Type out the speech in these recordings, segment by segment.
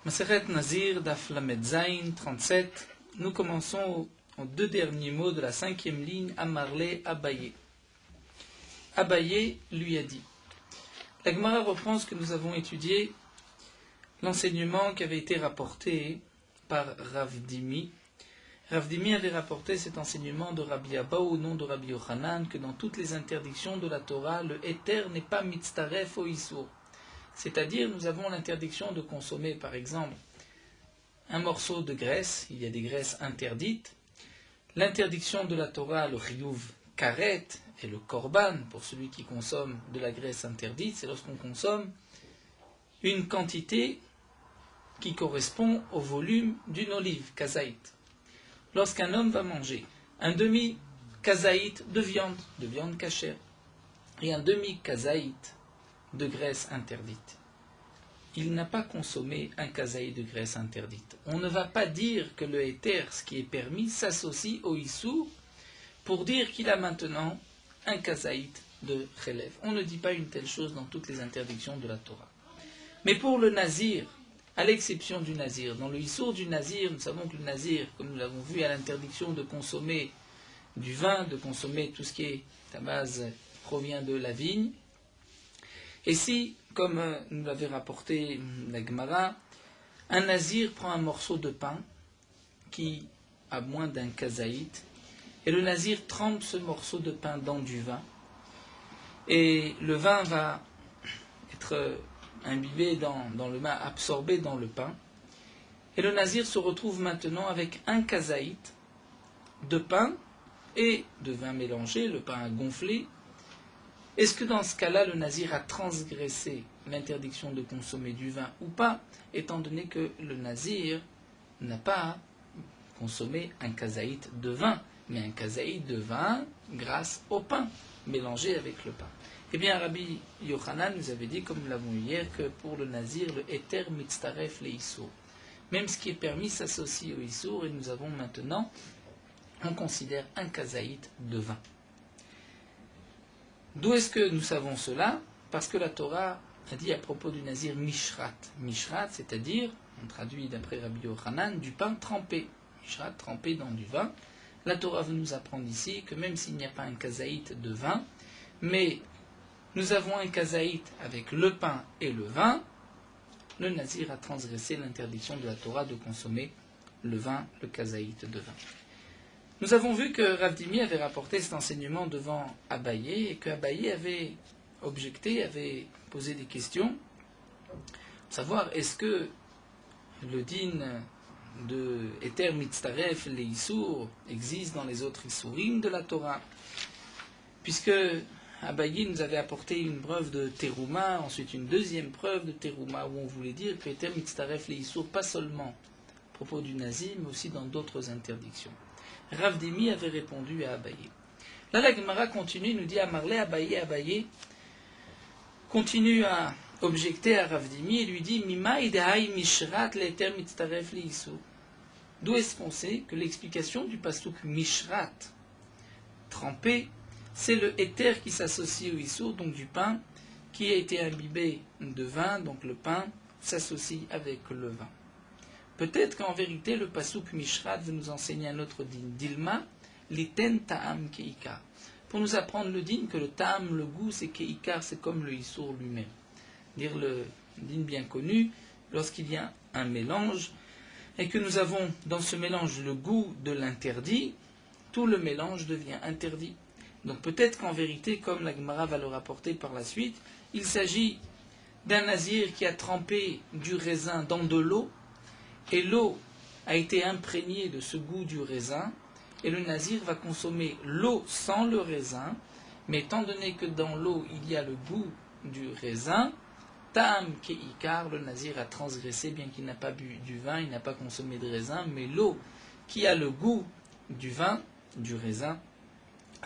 Maseret Nazir, Daf Lamed Zayin, 37. Nous commençons aux deux derniers mots de la cinquième ligne, Amarle Abaye. Abaye lui a dit. La Gemara reprend ce que nous avons étudié, l'enseignement qui avait été rapporté par Rav Dimi. Rav Dimi avait rapporté cet enseignement de Rabbi Abba au nom de Rabbi Yochanan, que dans toutes les interdictions de la Torah, le éther n'est pas mitztaref au issour. C'est-à-dire, nous avons l'interdiction de consommer, par exemple, un morceau de graisse, il y a des graisses interdites. L'interdiction de la Torah, le chiyuv karet et le korban, pour celui qui consomme de la graisse interdite, c'est lorsqu'on consomme une quantité qui correspond au volume d'une olive, kazaït. Lorsqu'un homme va manger un demi-kazaït de viande cachère, et un demi-kazaït de graisse interdite, il n'a pas consommé un kazaït de graisse interdite. On ne va pas dire que le éther, ce qui est permis, s'associe au issour pour dire qu'il a maintenant un kazaït de relève. On ne dit pas une telle chose dans toutes les interdictions de la Torah. Mais pour le nazir, à l'exception du nazir, dans le issour du nazir, nous savons que le nazir, comme nous l'avons vu, a l'interdiction de consommer du vin, de consommer tout ce qui est à base provient de la vigne. Et si, comme nous l'avait rapporté la Gemara, un nazir prend un morceau de pain qui a moins d'un kazaït, et le nazir trempe ce morceau de pain dans du vin, et le vin va être imbibé dans le vin, absorbé dans le pain, et le nazir se retrouve maintenant avec un kazaït de pain et de vin mélangé, le pain a gonflé. Est-ce que dans ce cas-là, le nazir a transgressé l'interdiction de consommer du vin ou pas, étant donné que le nazir n'a pas consommé un kazaït de vin, mais un kazaït de vin grâce au pain, mélangé avec le pain? Eh bien, Rabbi Yochanan nous avait dit, comme nous l'avons eu hier, que pour le nazir, le éther mitztaref le issour. Même ce qui est permis s'associe au issour, et nous avons maintenant, on considère un kazaït de vin. D'où est-ce que nous savons cela? Parce que la Torah a dit à propos du nazir mishrat. Mishrat, c'est-à-dire, on traduit d'après Rabbi Yochanan, du pain trempé. Mishrat, trempé dans du vin. La Torah veut nous apprendre ici que même s'il n'y a pas un kazaït de vin, mais nous avons un kazaït avec le pain et le vin, le nazir a transgressé l'interdiction de la Torah de consommer le vin, le kazaït de vin. Nous avons vu que Rav Dimi avait rapporté cet enseignement devant Abaye et que Abaye avait objecté, avait posé des questions, savoir est-ce que le din de Eter Mitztaref le Issour existe dans les autres Issourim de la Torah, puisque Abaye nous avait apporté une preuve de Terouma, ensuite une deuxième preuve de Terouma où on voulait dire que Eter Mitztaref le Issour, pas seulement à propos du nazir, mais aussi dans d'autres interdictions. Rav Dimi avait répondu à Abaye. Là, la Gemara continue, nous dit Amarle Abaye continue à objecter à Rav Dimi et lui dit Mima idehai mishrat le'eter mitztaref li'isur. D'où est-ce qu'on sait que l'explication du pasuk mishrat, trempé, c'est le éther qui s'associe au issour, donc du pain, qui a été imbibé de vin, donc le pain s'associe avec le vin. Peut-être qu'en vérité, le pasuk Mishrat veut nous enseigner un autre din. Dilma, liten ta'am keikar. Pour nous apprendre le din que le ta'am, le goût, c'est keikar, c'est comme le issour lui-même. Dire le din bien connu, lorsqu'il y a un mélange, et que nous avons dans ce mélange le goût de l'interdit, tout le mélange devient interdit. Donc peut-être qu'en vérité, comme la Gemara va le rapporter par la suite, il s'agit d'un nazir qui a trempé du raisin dans de l'eau, et l'eau a été imprégnée de ce goût du raisin, et le nazir va consommer l'eau sans le raisin, mais étant donné que dans l'eau il y a le goût du raisin, ta'am keikar, le nazir a transgressé, bien qu'il n'a pas bu du vin, il n'a pas consommé de raisin, mais l'eau qui a le goût du vin, du raisin,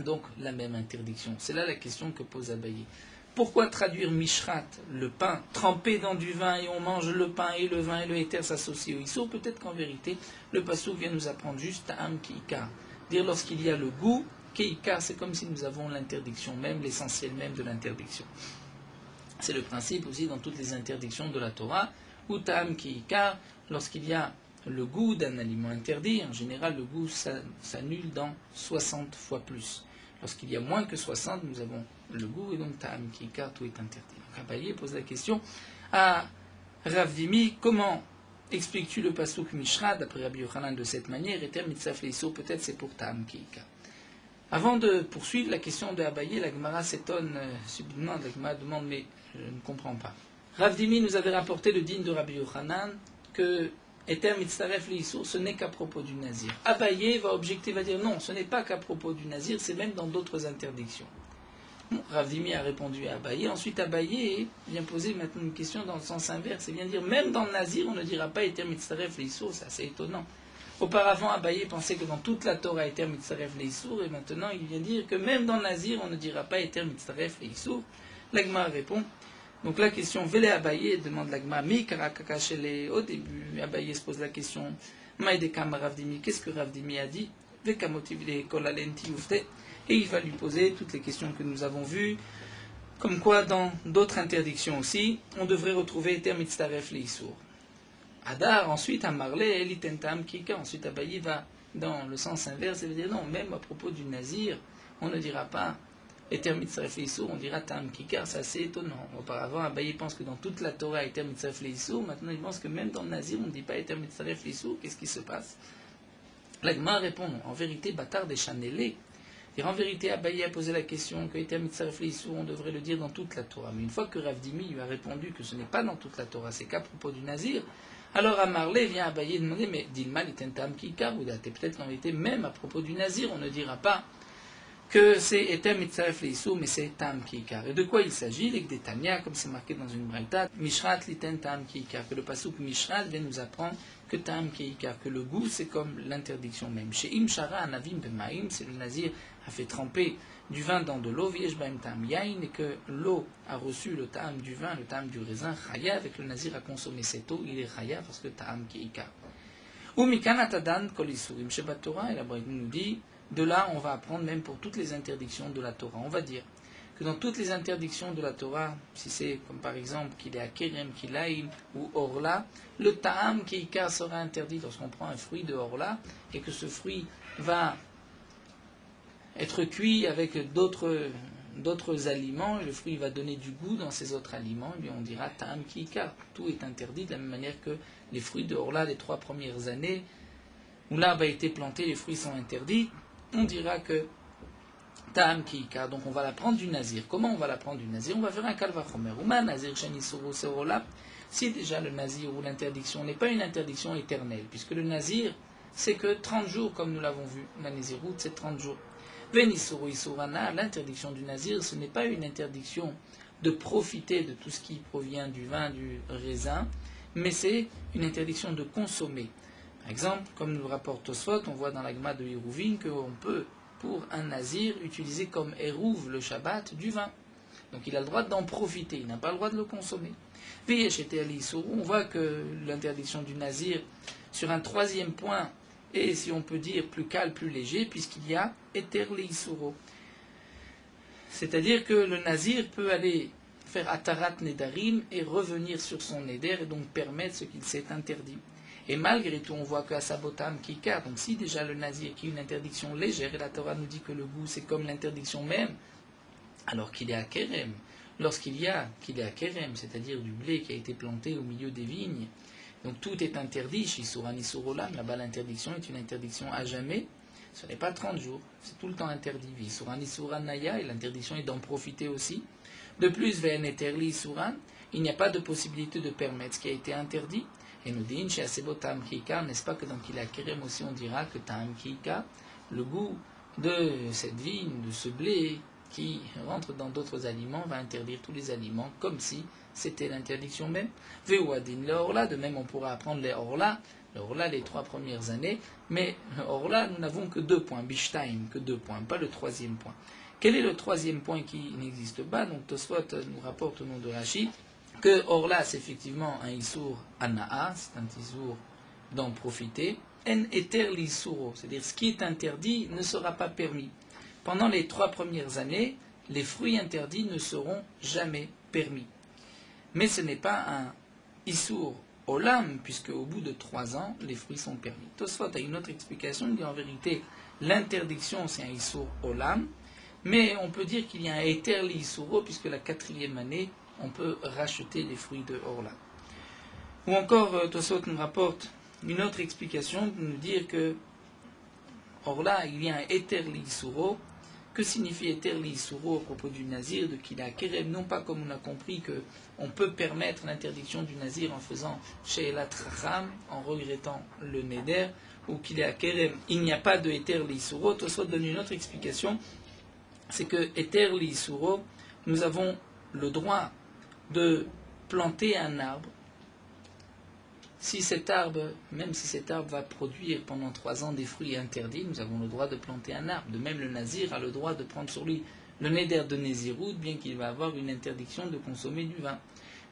donc la même interdiction. C'est là la question que pose Abaye. Pourquoi traduire mishrat, le pain trempé dans du vin et on mange le pain et le vin et le éther s'associent au issour? Peut-être qu'en vérité, le passouk vient nous apprendre juste ta'am keikar. Dire lorsqu'il y a le goût, keikar, c'est comme si nous avons l'interdiction même, l'essentiel même de l'interdiction. C'est le principe aussi dans toutes les interdictions de la Torah. ou ta'am ki'ikar, lorsqu'il y a le goût d'un aliment interdit, en général le goût s'annule dans 60 fois plus. Lorsqu'il y a moins que 60, nous avons le goût, et donc ta'am ki'ikar, tout est interdit. Donc Abaye pose la question à Rav Dimi, comment expliques-tu le pasuk Mishra, d'après Rabbi Yochanan, de cette manière, et terme mitzaf leiso, peut-être c'est pour ta'am ki'ikar. Avant de poursuivre la question de Abaye, la Gemara s'étonne subitement, la Gemara demande, mais je ne comprends pas. Rav Dimi nous avait rapporté le digne de Rabbi Yochanan que Eter mitzaref leisur, ce n'est qu'à propos du nazir. Abaye va objecter, va dire non, ce n'est pas qu'à propos du nazir, c'est même dans d'autres interdictions. Bon, Rav Dimi a répondu à Abaye. Ensuite, Abaye vient poser maintenant une question dans le sens inverse. Il vient dire même dans le nazir, on ne dira pas Eter mitzaref leisur, c'est assez étonnant. Auparavant, Abaye pensait que dans toute la Torah, Eter mitzaref leisur, et maintenant il vient dire que même dans le nazir, on ne dira pas Eter mitzaref leisur. L'Agma répond. Donc la question, Vele Abaye, demande l'Agma, Mi karakakashele, au début, Abaye se pose la question, Maïdekam Rav Dimi, qu'est-ce que Rav Dimi a dit? Vekamotivile kolalenti ufte, et il va lui poser toutes les questions que nous avons vues, comme quoi dans d'autres interdictions aussi, on devrait retrouver Eter mitzaref leisur. Adar, ensuite, Amarle, Elitentam Kika, ensuite Abaye va dans le sens inverse, et veut dire non, même à propos du nazir, on ne dira pas Eter mitzaref leisur, on dira Tam Kikar, c'est assez étonnant. Auparavant, Abaye pense que dans toute la Torah, Eter mitzaref leisur, maintenant il pense que même dans le nazir, on ne dit pas Eter mitzaref leisur, qu'est-ce qui se passe? L'Agma répond non, en vérité, Bâtard des Chanélé. En vérité, Abaye a posé la question que Eter mitzaref leisur, on devrait le dire dans toute la Torah. Mais une fois que Rav Dimi lui a répondu que ce n'est pas dans toute la Torah, c'est qu'à propos du nazir, alors Amarle vient à Abaye demander, mais Dilma l'itentam kikar, ou peut-être qu'en vérité, même à propos du nazir, on ne dira pas que c'est Eter mitzaref leisur, mais c'est tam kikar. Et de quoi il s'agit? Les Gdetania, comme c'est marqué dans une braïta, Mishrat liten tam kikar, que le pasuk Mishrat vient nous apprendre que tam kikar, que le goût c'est comme l'interdiction même. Chez Imshara anavim bemaim, c'est le nazir a fait tremper du vin dans de l'eau, viesh baim tam yain, et que l'eau a reçu le tam du vin, le tam du raisin, chaya, avec le nazir a consommé cette eau, il est chaya parce que tam kikar. Ou mikan atadan kol isurim shebat Torah, et la braïta nous dit, de là, on va apprendre même pour toutes les interdictions de la Torah. On va dire que dans toutes les interdictions de la Torah, si c'est comme par exemple qu'il est à Kerem, Kilaïm ou Orla, le Ta'am Keika sera interdit lorsqu'on prend un fruit de Orla et que ce fruit va être cuit avec d'autres aliments et le fruit va donner du goût dans ces autres aliments, et on dira Ta'am Keika. Tout est interdit de la même manière que les fruits de Orla des 3 premières années où l'arbre a été planté, les fruits sont interdits. On dira que Ta'am Ki'ikar, donc on va la prendre du nazir. Comment on va la prendre du nazir? On va faire un kalvachomer. Uma nazir shenisuru serola. Si déjà le nazir ou l'interdiction n'est pas une interdiction éternelle, puisque le nazir c'est que 30 jours, comme nous l'avons vu. La naziroute c'est 30 jours. Venisuru isurana, l'interdiction du nazir, ce n'est pas une interdiction de profiter de tout ce qui provient du vin, du raisin, mais c'est une interdiction de consommer. Par exemple, comme nous le rapporte Tosfot, on voit dans la Gemara de Hérouvin qu'on peut, pour un nazir, utiliser comme hérouve le Shabbat du vin. Donc il a le droit d'en profiter, il n'a pas le droit de le consommer. On voit que l'interdiction du nazir, sur un 3e point, est, si on peut dire, plus calme, plus léger, puisqu'il y a Eter Leisuro. C'est-à-dire que le nazir peut aller faire Atarat Nedarim et revenir sur son Neder et donc permettre ce qu'il s'est interdit. Et malgré tout, on voit qu'à Sabotam Kikar, donc si déjà le nazir qui est une interdiction légère, et la Torah nous dit que le goût c'est comme l'interdiction même, alors qu'il est à Kerem, qu'il est à Kerem, c'est-à-dire du blé qui a été planté au milieu des vignes, donc tout est interdit, Shisuran Isurolam, là-bas l'interdiction est une interdiction à jamais, ce n'est pas 30 jours, c'est tout le temps interdit, Visuran Isuran Naya, et l'interdiction est d'en profiter aussi. De plus, Ve'eneterli Isuran, il n'y a pas de possibilité de permettre ce qui a été interdit. Et nous dit, chez Asebo Ta'am Ki'ikar, n'est-ce pas que dans Kila Kerem aussi on dira que Ta'am Ki'ikar, le goût de cette vigne, de ce blé qui rentre dans d'autres aliments, va interdire tous les aliments, comme si c'était l'interdiction même. Ve'uadin le Orla, de même on pourra apprendre les Orla, les 3 premières années, mais Orla, nous n'avons que 2 points, Bishtaim, que 2 points, pas le 3e point. Quel est le 3e point qui n'existe pas? Donc Tosfot nous rapporte au nom de Rashi que Orla c'est effectivement un Issour Ana'a, c'est un Issour d'en profiter. En Eter l'Issouro, c'est-à-dire ce qui est interdit ne sera pas permis. Pendant les 3 premières années, les fruits interdits ne seront jamais permis. Mais ce n'est pas un Issour Olam, puisque au bout de 3 ans, les fruits sont permis. Tosfot a une autre explication, il dit en vérité, l'interdiction c'est un Issour Olam, mais on peut dire qu'il y a un Eter li Issouro, puisque la 4e année, on peut racheter les fruits de Orla. Ou encore, Tosfot nous rapporte une autre explication, pour nous dire que Orla, il y a un Eter li Issouro. Que signifie Eter li Issouro à propos du Nazir, de qu'il a Kerem, non pas comme on a compris qu'on peut permettre l'interdiction du Nazir en faisant She'elat Racham, en regrettant le Neder, ou qu'il est à Kerem, il n'y a pas de Eter li Issouro. Tosfot donne une autre explication, c'est que Eter li Issouro, nous avons le droit de planter un arbre, si cet arbre, même si cet arbre va produire pendant 3 ans des fruits interdits, nous avons le droit de planter un arbre. De même, le Nazir a le droit de prendre sur lui le Neder de Nézirout, bien qu'il va avoir une interdiction de consommer du vin.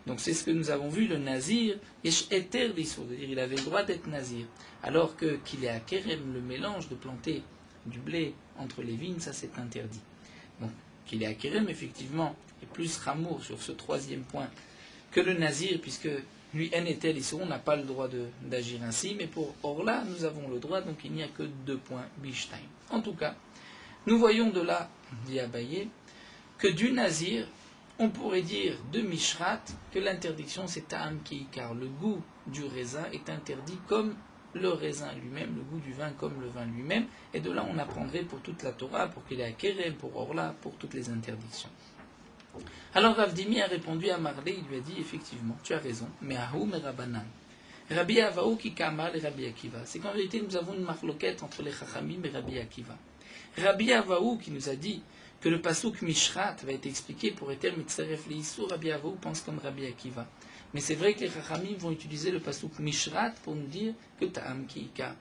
Donc c'est ce que nous avons vu, le Nazir, Yesh Eter l'Issour, c'est-à-dire il avait le droit d'être Nazir. Alors qu'il est à Kerem, le mélange de planter du blé entre les vignes, ça c'est interdit. Donc qu'il est à Kerem, effectivement, est plus Ramour sur ce 3e point que le Nazir, puisque lui, N-Etel, on n'a pas le droit d'agir ainsi, mais pour Orla, nous avons le droit, donc il n'y a que 2 points Bishtaim. En tout cas, nous voyons de là, dit Abaye, que du Nazir, on pourrait dire de Mishrat que l'interdiction c'est Ta'am Ki, car le goût du raisin est interdit comme le raisin lui-même, le goût du vin comme le vin lui-même, et de là on apprendrait pour toute la Torah, pour qu'il ait à Kerem, pour Orla, pour toutes les interdictions. Alors Rav Dimi a répondu à Marley, il lui a dit effectivement, tu as raison, mais Ahou mais Rabbanan. Rabbi Avaou qui Kamal et Rabbi Akiva. C'est qu'en vérité nous avons une marloquette entre les Chachamim et Rabbi Akiva. Rabbi Avaou qui nous a dit que le pasuk Mishrat va être expliqué pour Eter Mitzaref Leissou, Rabbi Avaou pense comme Rabbi Akiva. Mais c'est vrai que les Chachamim vont utiliser le pasuk Mishrat pour nous dire que Ta'am Kiika.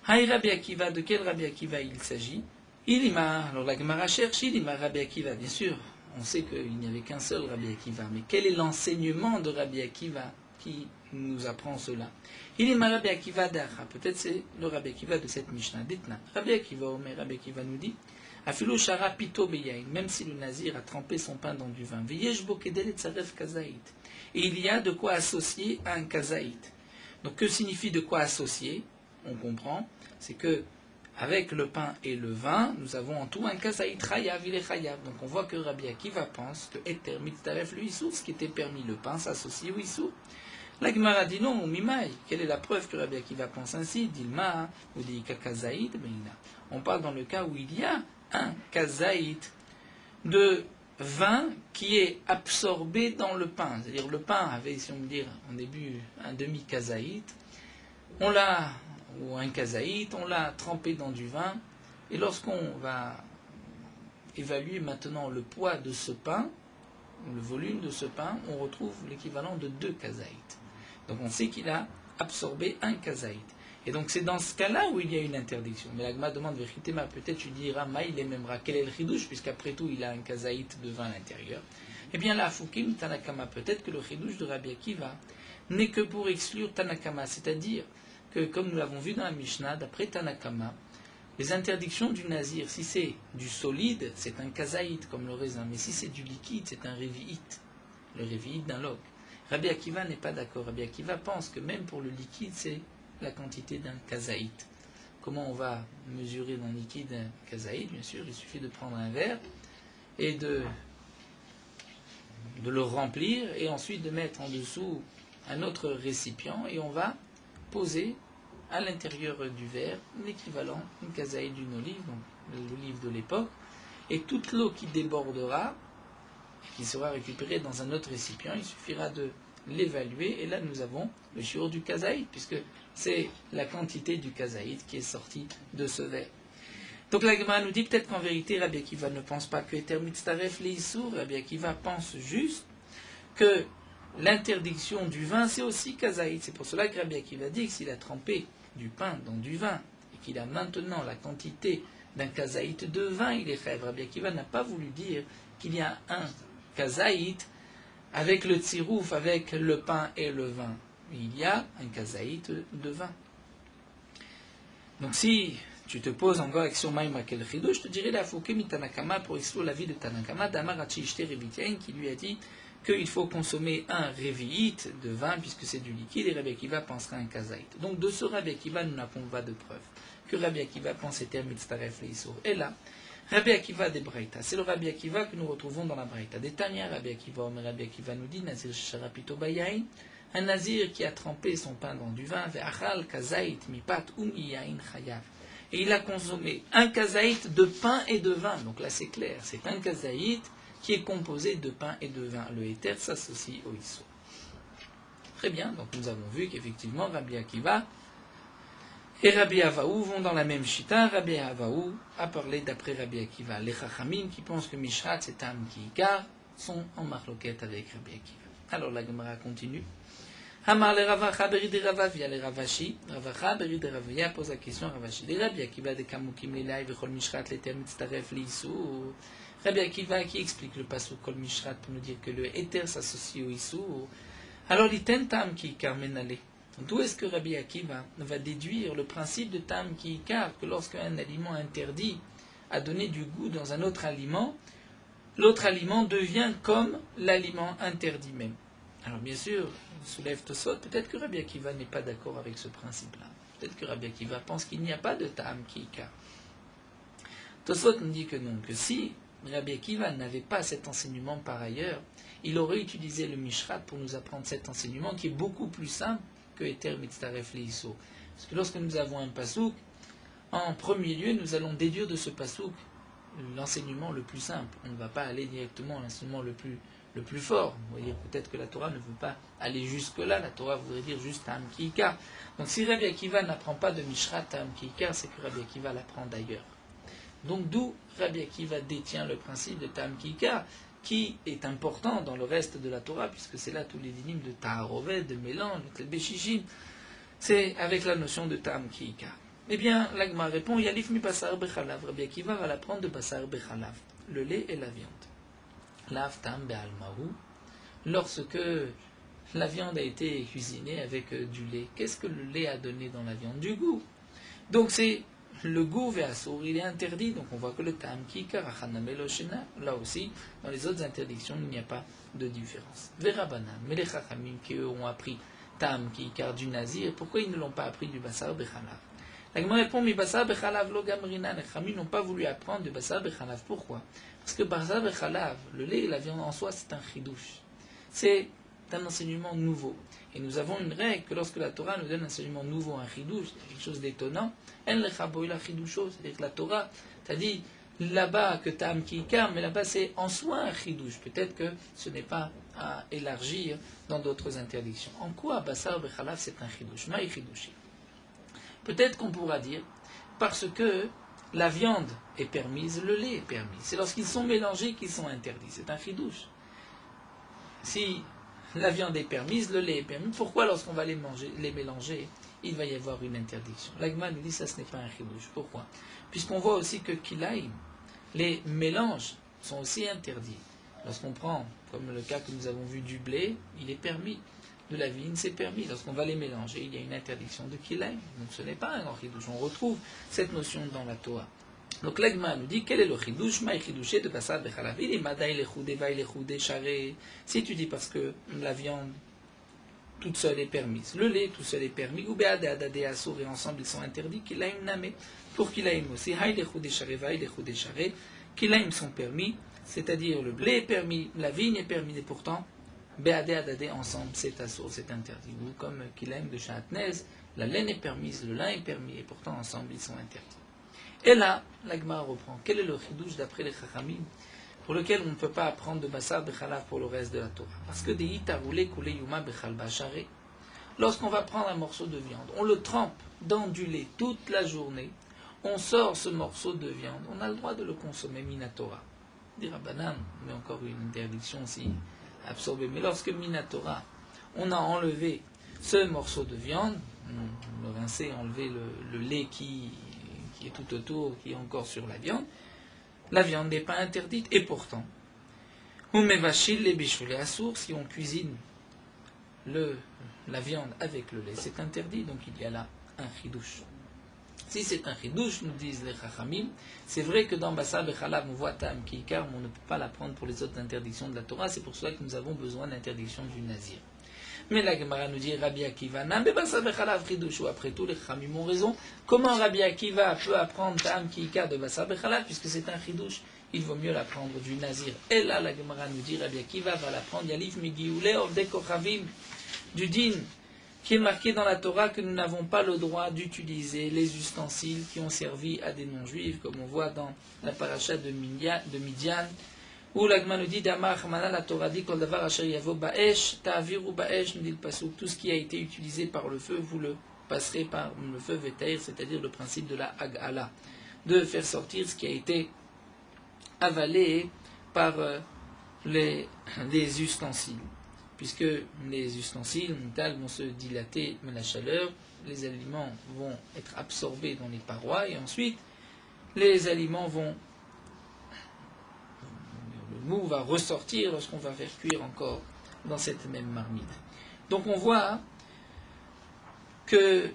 Haï Rabbi Akiva, de quel Rabbi Akiva il s'agit? Ilima, alors la Gemara cherche Ilima Rabbi Akiva, bien sûr. On sait qu'il n'y avait qu'un seul Rabbi Akiva, mais quel est l'enseignement de Rabbi Akiva qui nous apprend cela? Il est Rabbi Akiva d'Acha, peut-être c'est le Rabbi Akiva de cette Mishnah. Dites-nous, Rabbi Akiva, Omer, Rabbi Akiva nous dit, Afilo Shara Pito Beyain, même si le Nazir a trempé son pain dans du vin, Veyesh Bokedel et Tzaref Kazaït. Et il y a de quoi associer à un Kazaït. Donc que signifie de quoi associer? On comprend, c'est que avec le pain et le vin, nous avons en tout un kazaït chayav, il est chayav. Donc on voit que Rabbi Akiva pense que eter mitzaref le issour, ce qui était permis le pain s'associe au issour. La Gemara dit non, mimaï. Quelle est la preuve que Rabbi Akiva pense ainsi? Dilma ou dit kazaït, on parle dans le cas où il y a un kazaït de vin qui est absorbé dans le pain. C'est-à-dire le pain avait, si on veut dire, en début, un demi-kazaït. On l'a ou un kazaït, on l'a trempé dans du vin, et lorsqu'on va évaluer maintenant le poids de ce pain, le volume de ce pain, on retrouve l'équivalent de 2 kazaïts. Donc on sait qu'il a absorbé un kazaït. Et donc c'est dans ce cas-là où il y a une interdiction. Mais l'agma demande vérité, mais peut-être tu diras, il est même quel est le chidouche, puisqu'après tout il a un kazaït de vin à l'intérieur. Eh bien là, Foukim Tanakama, peut-être que le chidouche de Rabbi Akiva n'est que pour exclure Tanakama, c'est-à-dire que, comme nous l'avons vu dans la Mishnah, d'après Tanakama, les interdictions du Nazir, si c'est du solide, c'est un kazaït comme le raisin, mais si c'est du liquide, c'est un révi'it, le révi'it d'un log. Rabbi Akiva n'est pas d'accord. Rabbi Akiva pense que même pour le liquide, c'est la quantité d'un kazaït. Comment on va mesurer d'un liquide un kazaït? Bien sûr, il suffit de prendre un verre et de le remplir, et ensuite de mettre en dessous un autre récipient, et on va poser à l'intérieur du verre l'équivalent d'une kazaït d'une olive, donc l'olive de l'époque, et toute l'eau qui débordera, qui sera récupérée dans un autre récipient, il suffira de l'évaluer, et là nous avons le shiur du kazaït, puisque c'est la quantité du kazaït qui est sortie de ce verre. Donc la Gemara nous dit peut-être qu'en vérité Rabbi Akiva ne pense pas que Eter Mitzaref le Issour, Rabbi Akiva pense juste que l'interdiction du vin, c'est aussi kazaït. C'est pour cela que Rabbi Akiva dit que s'il a trempé du pain dans du vin et qu'il a maintenant la quantité d'un kazaït de vin, il est chayv. Rabbi Akiva n'a pas voulu dire qu'il y a un kazaït avec le tsirouf, avec le pain et le vin. Il y a un kazaït de vin. Donc si tu te poses encore avec sur Maïma Kel Chido, je te dirais la Fouké Mitanakama pour exclure la vie de Tanakama, d'Amar Hachi Ishte Revitien, qui lui a dit qu'il faut consommer un révi'ite de vin, puisque c'est du liquide, et Rabbi Akiva pensera un kazaït. Donc de ce Rabbi Akiva, nous n'avons pas de preuve que Rabbi Akiva pensait mitzaref leisur. Et là, Rabbi Akiva des Braïta, c'est le Rabbi Akiva que nous retrouvons dans la Braïta. Des Tanya, Rabbi Akiva, mais Rabbi Akiva nous dit, Nazir Sharapito Bayain, un Nazir qui a trempé son pain dans du vin, Ve'achal kazaït mipat umiyain chayav. Et il a consommé un kazaït de pain et de vin. Donc là c'est clair, c'est un kazaït qui est composé de pain et de vin. Le éther s'associe au Issur. Très bien, donc nous avons vu qu'effectivement Rabbi Akiva et Rabbi Avaou vont dans la même chita. Rabbi Avaou a parlé d'après Rabbi Akiva. Les Chachamim qui pensent que Mishrat c'est Tam qui Ikar sont en marloquette avec Rabbi Akiva. Alors la Gemara continue. Hamar le Ravacha Berid Ravavia le Ravashi. Ravacha Berid Ravavia pose la question à Ravashi. Les Rabbi Akiva de Kamukim Lelai Vechol Mishrat l'Eter Mitztaref L'Issur. Rabbi Akiva qui explique le pasuk Kol Mishrat pour nous dire que le éther s'associe au Issur. Alors l'Iten Tam qui Ikar Menale. D'où est-ce que Rabbi Akiva va déduire le principe de Tam qui Ikar, que lorsqu'un aliment interdit a donné du goût dans un autre aliment, l'autre aliment devient comme l'aliment interdit même. Alors bien sûr, soulève Tosfot, peut-être que Rabbi Akiva n'est pas d'accord avec ce principe-là. Peut-être que Rabbi Akiva pense qu'il n'y a pas de Tam qui Ikar. Tosfot nous dit que non, que si Rabbi Akiva n'avait pas cet enseignement par ailleurs, il aurait utilisé le Mishrat pour nous apprendre cet enseignement qui est beaucoup plus simple que Eter Mitzaref Leissur. Parce que lorsque nous avons un pasouk, en premier lieu, nous allons déduire de ce pasouk l'enseignement le plus simple. On ne va pas aller directement à l'enseignement le plus fort. Vous voyez, peut-être que la Torah ne veut pas aller jusque-là. La Torah voudrait dire juste Tam Ki Ikar. Donc si Rabbi Akiva n'apprend pas de Mishrat Tam Ki Ikar, c'est que Rabbi Akiva l'apprend d'ailleurs. Donc d'où Rabbi Akiva détient le principe de Tam Ki Ikar, qui est important dans le reste de la Torah, puisque c'est là tous les dynimes de Taharovet, de mélange, de Béchichim. C'est avec la notion de Tam Ki Ikar. Eh bien, l'Agma répond, Yalif mi basar bechalav. Rabbi Akiva va l'apprendre de basar bechalav, le lait et la viande. Lav tam be'almahu. Lorsque la viande a été cuisinée avec du lait, qu'est-ce que le lait a donné dans la viande? Du goût. Donc c'est le goût ve'asur, il est interdit. Donc on voit que le tam ki ikar achaname lo shena. Là aussi, dans les autres interdictions, il n'y a pas de différence. Verabanan, mais les chachamim qui eux ont appris tam ki ikar du nazir, pourquoi ils ne l'ont pas appris du basar bechalav? La Gemara répond, mais basar bechalav lo gamrina. Les chachamim n'ont pas voulu apprendre du basar bechalav. Pourquoi? Parce que basar bechalav, le lait et la viande en soi, c'est un chidouche. C'est un enseignement nouveau. Et nous avons une règle que lorsque la Torah nous donne un enseignement nouveau, un chidouche, quelque chose d'étonnant, en lechaboy la chidoucho, c'est-à-dire que la Torah t'a dit là-bas que tam ki ikar, mais là-bas c'est en soi un chidouche. Peut-être que ce n'est pas à élargir dans d'autres interdictions. En quoi basar bechalav c'est un chidouche? Maï chidouchi. Peut-être qu'on pourra dire parce que la viande est permise, le lait est permis. C'est lorsqu'ils sont mélangés qu'ils sont interdits. C'est un chidouche. Si la viande est permise, le lait est permis, pourquoi lorsqu'on va les mélanger, il va y avoir une interdiction? L'Agma nous dit que ça ce n'est pas un chidouche. Pourquoi? Puisqu'on voit aussi que kilaïm, les mélanges sont aussi interdits. Lorsqu'on prend, comme le cas que nous avons vu du blé, il est permis. De la vigne, c'est permis. Lorsqu'on va les mélanger, il y a une interdiction de kilaïm. Donc ce n'est pas un grand chidouche. On retrouve cette notion dans la Torah. Donc l'Agma nous dit quel est le chidouche? Maï chidouché de basar bechalav. Il est madaï lechoudé, vaï lechoudé, charé. Si tu dis parce que la viande toute seule est permise, le lait tout seul est permis, ou béade adadé assour et ensemble ils sont interdits, kilaïm namé. Pour kilaïm aussi, haï lechoudé charé, vaï lechoudé charé. Kilaïm sont permis, c'est-à-dire le blé est permis, la vigne est permise, et pourtant, béadé adadé ensemble c'est assour, c'est interdit. Ou comme kilaïm de Chatnez, la laine est permise, le lin est permis, et pourtant ensemble ils sont interdits. Et là, l'Agma reprend. Quel est le chidouche d'après les Chachamim pour lequel on ne peut pas apprendre de basar bechalav pour le reste de la Torah? Parce que des itaroulé koulé yuma bechal bacharé, lorsqu'on va prendre un morceau de viande, on le trempe dans du lait toute la journée, on sort ce morceau de viande, on a le droit de le consommer minatora. Dira banane, mais encore une interdiction si absorbée. Mais lorsque minatora, on a enlevé ce morceau de viande, on le rincé, enlevé le lait qui est tout autour, qui est encore sur la viande n'est pas interdite. Et pourtant, si on cuisine la viande avec le lait, c'est interdit. Donc il y a là un chidouche. Si c'est un chidouche, nous disent les chachamim, c'est vrai que dans Bassar Bechalav, on voit Ta'am Kiikar, mais on ne peut pas la prendre pour les autres interdictions de la Torah, c'est pour cela que nous avons besoin d'interdiction du Nazir. Mais la Gemara nous dit Rabbi Akiva, mais Bassar Bechalav chidouche, ou après tout, les chachamim ont raison. Comment Rabbi Akiva peut apprendre Ta'am Kiikar de Bassar Bechalav, puisque c'est un chidouche? Il vaut mieux l'apprendre du Nazir. Et là, la Gemara nous dit Rabbi Akiva va l'apprendre Yalif Migioulé Ovdei Kochavim, du din, qui est marqué dans la Torah que nous n'avons pas le droit d'utiliser les ustensiles qui ont servi à des non-juifs, comme on voit dans la paracha de Midian, où l'Agma nous dit Damar Mana, la Torah dit Kol Davar Asher Yavo Ba'esh, Ta'aviru Ba'esh, nous dit le Pasuk, tout ce qui a été utilisé par le feu, vous le passerez par le feu Vetaïr, c'est-à-dire le principe de la Hagala, de faire sortir ce qui a été avalé par les ustensiles. Puisque les ustensiles vont se dilater dans la chaleur, les aliments vont être absorbés dans les parois, et ensuite, les aliments vont... Le mou va ressortir lorsqu'on va faire cuire encore dans cette même marmite. Donc on voit que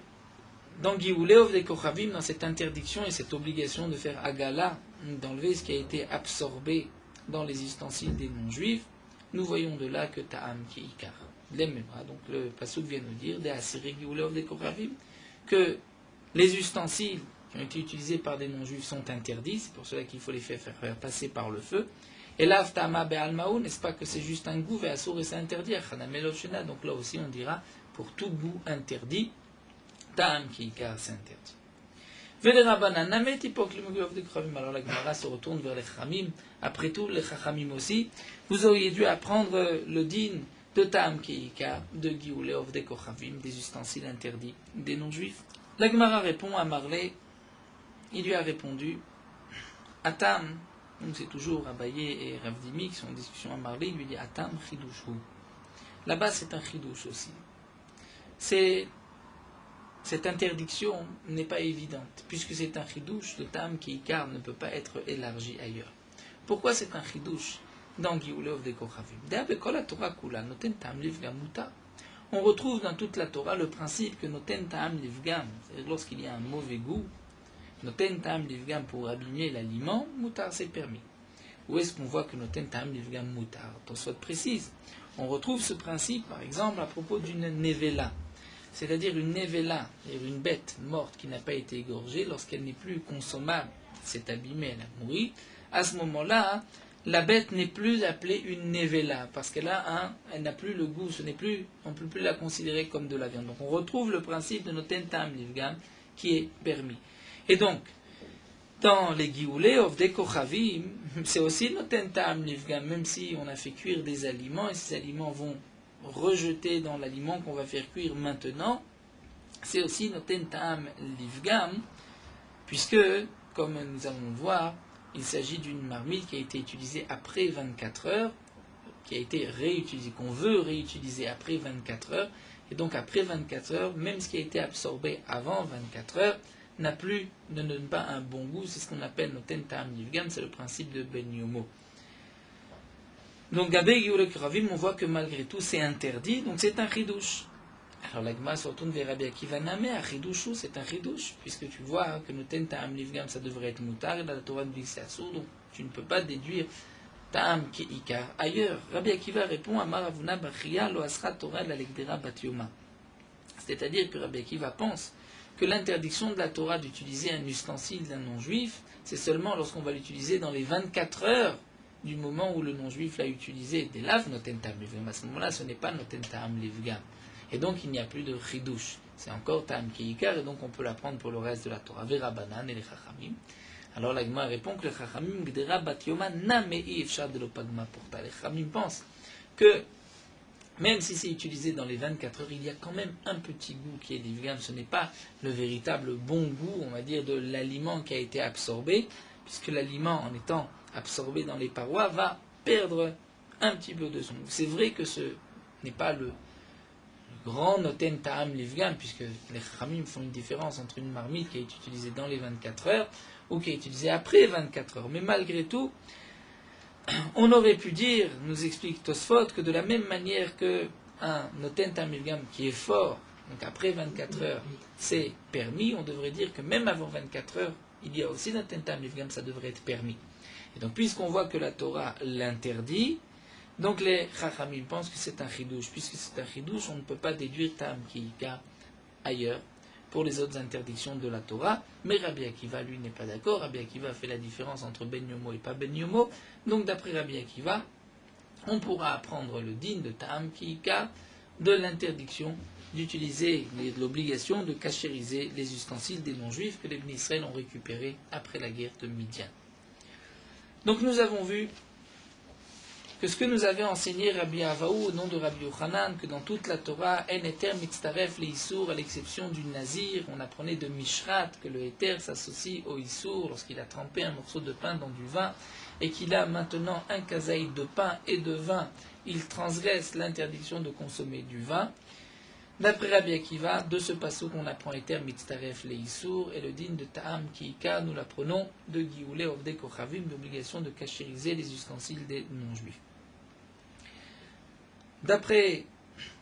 dans Gioulé des Kochavim, dans cette interdiction et cette obligation de faire Agala, d'enlever ce qui a été absorbé dans les ustensiles des non-juifs, nous voyons de là que Ta'am Kiikar. Donc le Pasuk vient nous dire que les ustensiles qui ont été utilisés par des non-juifs sont interdits, c'est pour cela qu'il faut les faire passer par le feu. Et là, Tama Be'almaou, n'est-ce pas que c'est juste un goût, Ve'asur et c'est interdit, donc là aussi on dira pour tout goût interdit, Ta'am Kiikar c'est interdit. Alors la Gemara se retourne vers les Chachamim. Après tout, les Chachamim aussi, vous auriez dû apprendre le din de Ta'am Kiikar, de Gioulé Ovdei Kochavim, des ustensiles interdits des non-juifs. La Gemara répond à Marley, il lui a répondu, Atam, donc c'est toujours Abaye et Rav Dimi qui sont en discussion à Marley, il lui dit Atam Chidushu. Là-bas c'est un Chidush aussi. Cette interdiction n'est pas évidente, puisque c'est un chidouche, le Ta'am Kiikar ne peut pas être élargi ailleurs. Pourquoi c'est un chidouche dans Gioulé Ovdei Kochavim? On retrouve dans toute la Torah le principe que Noten Ta'am Livgam, c'est-à-dire lorsqu'il y a un mauvais goût, Noten Ta'am Livgam pour abîmer l'aliment, Moutar c'est permis. Où est-ce qu'on voit que Noten Ta'am Livgam Moutar? Tosfot précise. On retrouve ce principe, par exemple, à propos d'une nevela. C'est-à-dire une nevela, c'est-à-dire une bête morte qui n'a pas été égorgée, lorsqu'elle n'est plus consommable, c'est abîmée, elle a mouru, à ce moment-là, la bête n'est plus appelée une nevela, parce qu'elle n'a plus le goût, on ne peut plus la considérer comme de la viande. Donc on retrouve le principe de Noten Ta'am Livgam qui est permis. Et donc, dans les Gioulé Ovdei Kochavim, c'est aussi Noten Ta'am Livgam, même si on a fait cuire des aliments, et ces aliments vont rejeter dans l'aliment qu'on va faire cuire maintenant, c'est aussi Noten Ta'am Livgam, puisque, comme nous allons le voir, il s'agit d'une marmite qui a été utilisée après 24 heures, qui a été réutilisée, qu'on veut réutiliser après 24 heures, et donc après 24 heures, même ce qui a été absorbé avant 24 heures, ne donne pas un bon goût, c'est ce qu'on appelle Noten Ta'am Livgam, c'est le principe de Ben Yomo. Donc, Gabé Gioulé Kochavim, on voit que malgré tout, c'est interdit, donc c'est un chidouche. Alors, la Gemara se retourne vers Rabbi Akiva Name, à chidouchou, c'est un chidouche, puisque tu vois que Noten Ta'am Livgam, ça devrait être moutar, et là, la Torah nous dit que c'est assour, donc tu ne peux pas déduire Ta'am Kiikar. Ailleurs, Rabbi Akiva répond à Maravuna Bachia lo asra Torah la legdera batyoma. C'est-à-dire que Rabbi Akiva pense que l'interdiction de la Torah d'utiliser un ustensile d'un non-juif, c'est seulement lorsqu'on va l'utiliser dans les 24 heures du moment où le non-juif l'a utilisé. Des laves Noten Ta'am Livgam. À ce moment-là, ce n'est pas Noten Ta'am Livgam. Et donc, il n'y a plus de chidouche. C'est encore Ta'am Kiikar, et donc on peut l'apprendre pour le reste de la Torah. Vera Banan et les Chachamim. Alors la Gemara répond que les Chachamim Gdera Batyoma Namei Efshar de l'Opagma Porta. Les Chachamim pensent que même si c'est utilisé dans les 24 heures, il y a quand même un petit goût qui est Livgam. Ce n'est pas le véritable bon goût, on va dire, de l'aliment qui a été absorbé, puisque l'aliment, en étant absorbé dans les parois, va perdre un petit peu de son goût. C'est vrai que ce n'est pas le grand Noten Ta'am Livgam, puisque les Chachamim font une différence entre une marmite qui est utilisée dans les 24 heures ou qui est utilisée après 24 heures. Mais malgré tout, on aurait pu dire, nous explique Tosfot, que de la même manière qu'un Noten Ta'am Livgam qui est fort donc après 24 heures, c'est permis, on devrait dire que même avant 24 heures, il y a aussi un tentam mifgam, ça devrait être permis. Et donc, puisqu'on voit que la Torah l'interdit, donc les Chachamim pensent que c'est un chidouche. Puisque c'est un chidouche, on ne peut pas déduire tam kiika ailleurs pour les autres interdictions de la Torah. Mais Rabbi Akiva, lui, n'est pas d'accord. Rabbi Akiva fait la différence entre Ben Yomo et pas Ben Yomo. Donc, d'après Rabbi Akiva, on pourra apprendre le din de tam kiika de l'interdiction d'utiliser, de l'obligation de cachériser les ustensiles des non-juifs que les Bnei Israël ont récupérés après la guerre de Midian. Donc nous avons vu que ce que nous avait enseigné Rabbi Avaou au nom de Rabbi Yochanan, que dans toute la Torah, en eter mitztaref le issour, à l'exception du nazir, on apprenait de Mishrat que le eter s'associe au issour lorsqu'il a trempé un morceau de pain dans du vin et qu'il a maintenant un kazaïd de pain et de vin, il transgresse l'interdiction de consommer du vin. D'après Rabbi Akiva, de ce passouk qu'on apprend eter mitztaref le issour et le din de ta'am kiika, nous l'apprenons de Gioulé Ovdei Kochavim, d'obligation de cachériser les ustensiles des non-juifs. D'après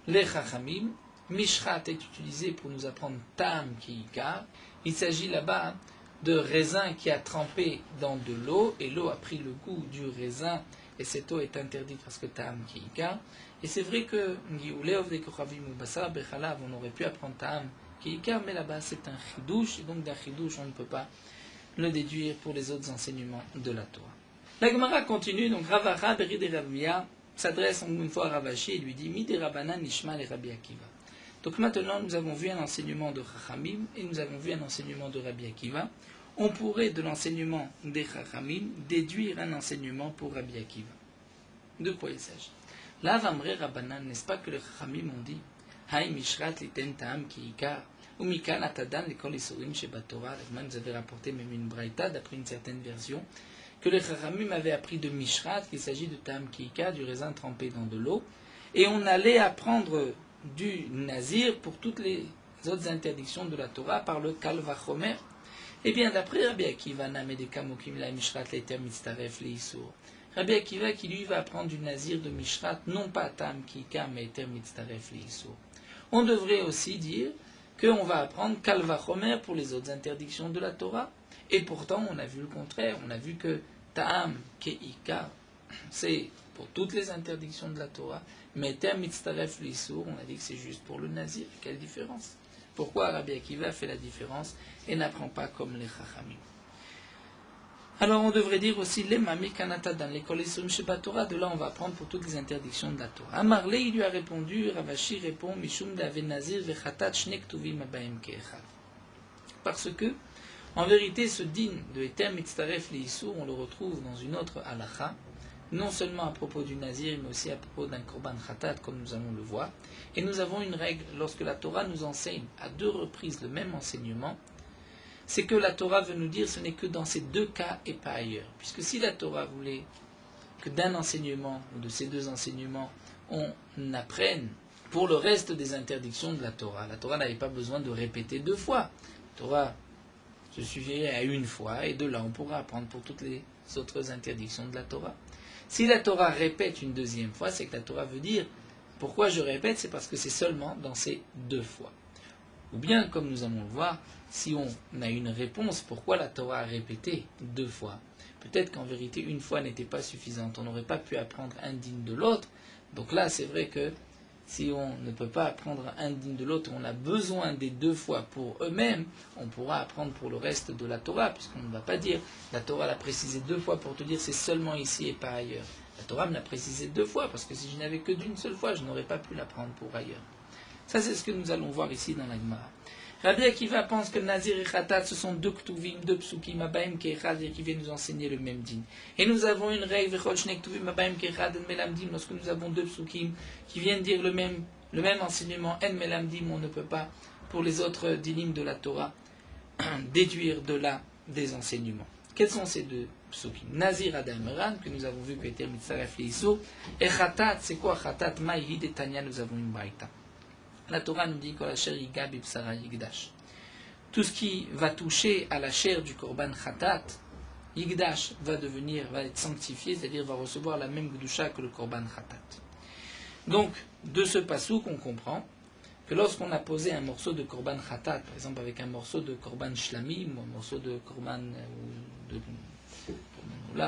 les Chachamim, Mishrat est utilisé pour nous apprendre Ta'am Kiika. Il s'agit là-bas de raisin qui a trempé dans de l'eau, et l'eau a pris le goût du raisin, et cette eau est interdite parce que Ta'am Kiika. Et c'est vrai que on aurait pu apprendre Ta'am Kiika, mais là-bas c'est un chidouche, et donc d'un chidouche on ne peut pas le déduire pour les autres enseignements de la Torah. La Gemara continue, donc Ravacha Berid et Ravia s'adresse une fois à Ravashi et lui dit Midi Rabanan Nishma et Rabbi Akiva. Donc maintenant nous avons vu un enseignement de Chachamim et nous avons vu un enseignement de Rabbi Akiva. On pourrait de l'enseignement des Chachamim déduire un enseignement pour Rabbi Akiva. De quoi il s'agit? Là, Vamre Rabanan, n'est-ce pas que les Chachamim ont dit Haï Mishrat liten Ta'am Kiika ou Mikan Atadan l'école Isurim chez Batora. Nous avait rapporté même une braïta d'après une certaine version que les Chachamim avaient appris de Mishrat, qu'il s'agit de Ta'am Kiika, du raisin trempé dans de l'eau, et on allait apprendre du Nazir pour toutes les autres interdictions de la Torah par le Kal Vachomer. Eh bien, d'après Rabbi Akiva, Rabbi Akiva qui lui va apprendre du Nazir de Mishrat, non pas Ta'am Kiika, mais Eter Mitztaref Leisur. On devrait aussi dire qu'on va apprendre Kal Vachomer pour les autres interdictions de la Torah. Et pourtant, on a vu le contraire. On a vu que Ta'am Keika, c'est pour toutes les interdictions de la Torah, mais Eter Mitztaref Leisur, on a dit que c'est juste pour le Nazir. Quelle différence? Pourquoi Rabbi Akiva fait la différence et n'apprend pas comme les Chachamim? Alors on devrait dire aussi les Mami Kanata dans l'école Isurim Sheba Torah. De là on va apprendre pour toutes les interdictions de la Torah. Amarle, il lui a répondu, Ravashi répond Mishum Dave Nazir Vechatat Shnek Tuvim Abaim Keechad. Parce que en vérité, ce din de Eter Mitztaref Leisur, on le retrouve dans une autre halacha, non seulement à propos du Nazir, mais aussi à propos d'un Korban Khatat, comme nous allons le voir. Et nous avons une règle, lorsque la Torah nous enseigne à 2 reprises le même enseignement, c'est que la Torah veut nous dire ce n'est que dans ces 2 cas et pas ailleurs. Puisque si la Torah voulait que d'un enseignement, ou de ces 2 enseignements, on apprenne pour le reste des interdictions de la Torah n'avait pas besoin de répéter 2 fois. La Torah se suffirait à 1 fois, et de là on pourra apprendre pour toutes les autres interdictions de la Torah. Si la Torah répète une 2e fois, c'est que la Torah veut dire, pourquoi je répète, c'est parce que c'est seulement dans ces 2 fois. Ou bien, comme nous allons le voir, si on a une réponse, pourquoi la Torah a répété 2 fois, peut-être qu'en vérité 1 fois n'était pas suffisante, on n'aurait pas pu apprendre un digne de l'autre. Donc là, c'est vrai que si on ne peut pas apprendre un digne de l'autre, on a besoin des 2 fois pour eux-mêmes, on pourra apprendre pour le reste de la Torah, puisqu'on ne va pas dire, la Torah l'a précisé 2 fois pour te dire c'est seulement ici et pas ailleurs. La Torah me l'a précisé 2 fois, parce que si je n'avais que d'une seule fois, je n'aurais pas pu l'apprendre pour ailleurs. Ça, c'est ce que nous allons voir ici dans la Gemara. Rabbi Akiva pense que Nazir et Khatat, ce sont 2 ktuvim, 2 psukim, Abaim Kechad, et qui viennent nous enseigner le même din. Et nous avons une règle, Vechol Shnek Tuvim, Abaim Kechad, En Melamdim, lorsque nous avons 2 psukim qui viennent dire le même enseignement, En Melamdim, on ne peut pas, pour les autres dinim de la Torah, déduire de là des enseignements. Quels sont ces 2 psukim? Nazir Adamran, que nous avons vu que était Mitzaref Leisur, et Khatat, c'est quoi Khatat? Maïhid et Tanya, nous avons une braïta. La Torah nous dit que la chair Yiga Bipsara Yigdash. Tout ce qui va toucher à la chair du Korban Khatat, Yigdash va être sanctifié, c'est-à-dire va recevoir la même Gdusha que le Korban Khatat. Donc, de ce passouk, on comprend que lorsqu'on a posé un morceau de korban khatat, par exemple avec un morceau de korban shlamim, ou un morceau de korban